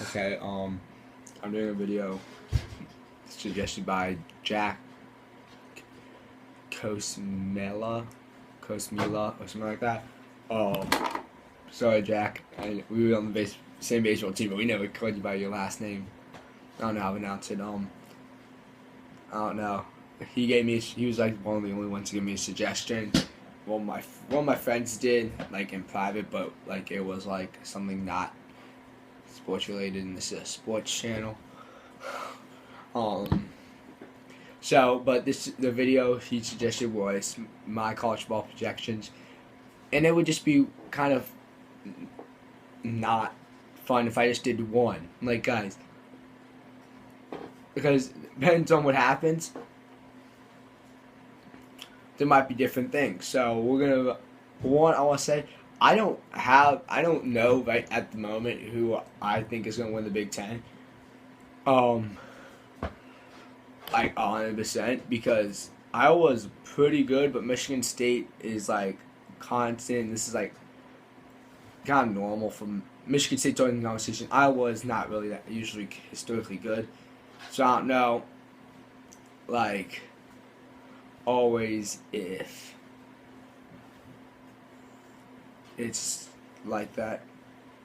Okay, I'm doing a video suggested by Jack Kosmela, or something like that. Sorry, Jack. We were on the same baseball team, but we never called you by your last name. I don't know how to pronounce it. I don't know. He was like one of the only ones to give me a suggestion. One of my friends did, like in private, but like it was like something not sports related, and this is a sports channel. But the video he suggested was my college ball projections, and it would just be kind of not fun if I just did one. Like, guys, because it depends on what happens. There might be different things. So I want to say I don't know right at the moment who I think is going to win the Big Ten. Like 100%, because Iowa's pretty good, but Michigan State is like constant. This is like kind of normal from Michigan State joining the conversation. Iowa is not really that usually historically good, so I don't know. Like always, if it's like that,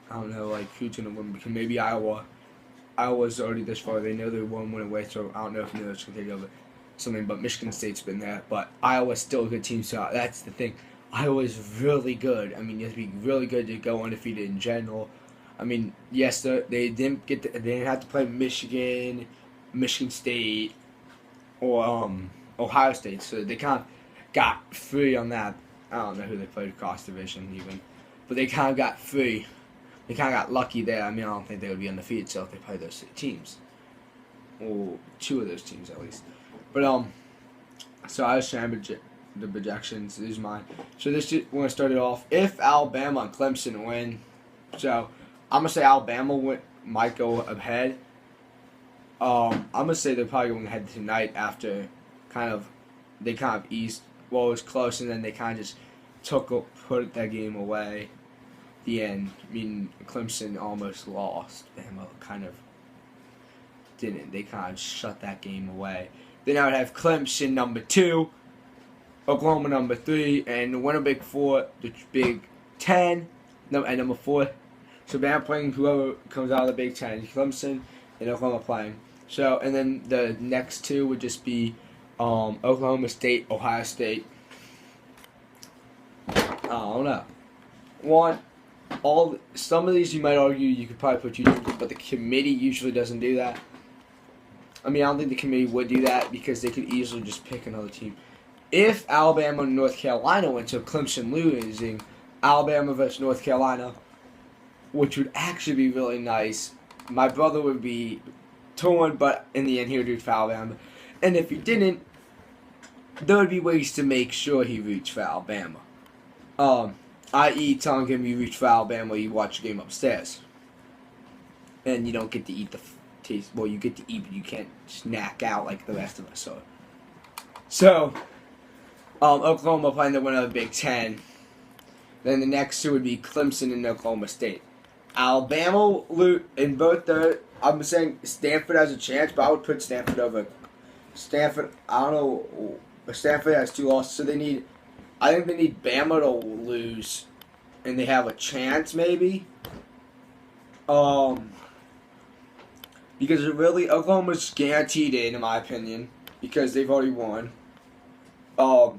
I don't know. Like who's gonna win? Because maybe Iowa's already this far. They know they won one away, so I don't know if Neil's going to take over something. But Michigan State's been there. But Iowa's still a good team, so that's the thing. Iowa's really good. I mean, you have to be really good to go undefeated in general. I mean, yes, they didn't have to play Michigan State, or Ohio State, so they kind of got free on that. I don't know who they played across division even, but they kind of got free. They kind of got lucky there. I mean, I don't think they would be undefeated still if they played those teams. Or two of those teams, at least. But, so I was trying the projections. This is mine. So we're going to start it off. If Alabama and Clemson win, so I'm going to say Alabama might go ahead. I'm going to say they're probably going ahead tonight after they kind of eased. Well, it was close, and then they kind of just put that game away. The end. I mean, Clemson almost lost. Bama kind of didn't. They kind of shut that game away. Then I would have Clemson number 2, Oklahoma number 3, and the winner Big 4, the Big 10, and number 4. So Bama playing whoever comes out of the Big 10. Clemson and Oklahoma playing. So, and then the next 2 would just be Oklahoma State, Ohio State. I don't know. Some of these you might argue you could probably put YouTube, but the committee usually doesn't do that. I mean, I don't think the committee would do that because they could easily just pick another team. If Alabama and North Carolina went to Clemson losing, Alabama versus North Carolina, which would actually be really nice. My brother would be torn, but in the end he would root for Alabama. And if he didn't, there would be ways to make sure he roots for Alabama. I.e., telling him you reach for Alabama, you watch the game upstairs. And you don't get to eat the taste. Well, you get to eat, but you can't snack out like the rest of us are. So, Oklahoma playing the winner of the Big Ten. Then the next 2 would be Clemson and Oklahoma State. Alabama, in both I'm saying Stanford has a chance, but I would put Stanford over. Stanford, I don't know. Stanford has 2 losses, so I think they need Bama to lose, and they have a chance maybe. Because Oklahoma's guaranteed in my opinion, because they've already won. The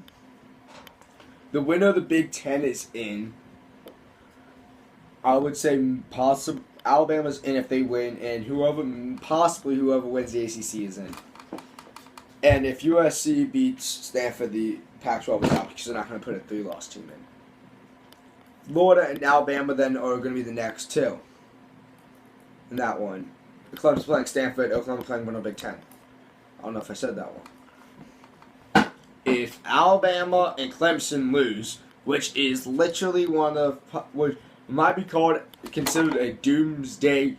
winner of the Big Ten is in. I would say Alabama's in if they win, and whoever wins the ACC is in. And if USC beats Stanford, the Pac-12 is out because they're not going to put a 3-loss team in. Florida and Alabama then are going to be the next 2. In that one. The Clemson's playing Stanford, Oklahoma playing winner Big Ten. I don't know if I said that one. If Alabama and Clemson lose, which is literally which might be considered a doomsday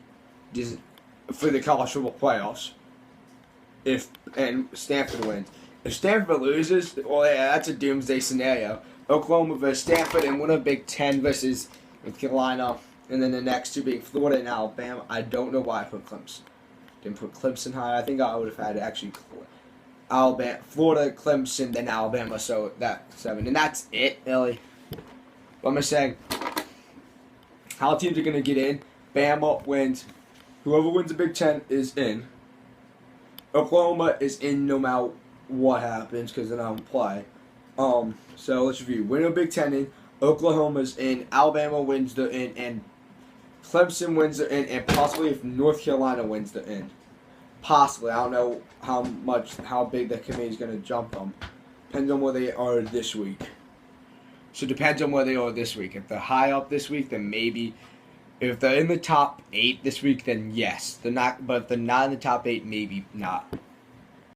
for the college football playoffs, and Stanford wins. If Stanford loses, well, yeah, that's a doomsday scenario. Oklahoma versus Stanford and winner Big Ten versus North Carolina. And then the next two being Florida and Alabama. I don't know why I put Clemson. Didn't put Clemson high. I think I would have had actually Alabama, Florida, Clemson, then Alabama. So that's 7. And that's it, really. What am I saying? How teams are going to get in. Bama wins. Whoever wins the Big Ten is in. Oklahoma is in no matter what happens because they don't play. So let's review. Winner of Big Ten in. Oklahoma's in. Alabama wins the in. And Clemson wins the in. And possibly if North Carolina wins the in. Possibly. I don't know how big the committee is going to jump them. Depends on where they are this week. So it depends on where they are this week. If they're high up this week, then maybe. If they're in the top 8 this week, then yes. They're not. But if they're not in the top 8, maybe not.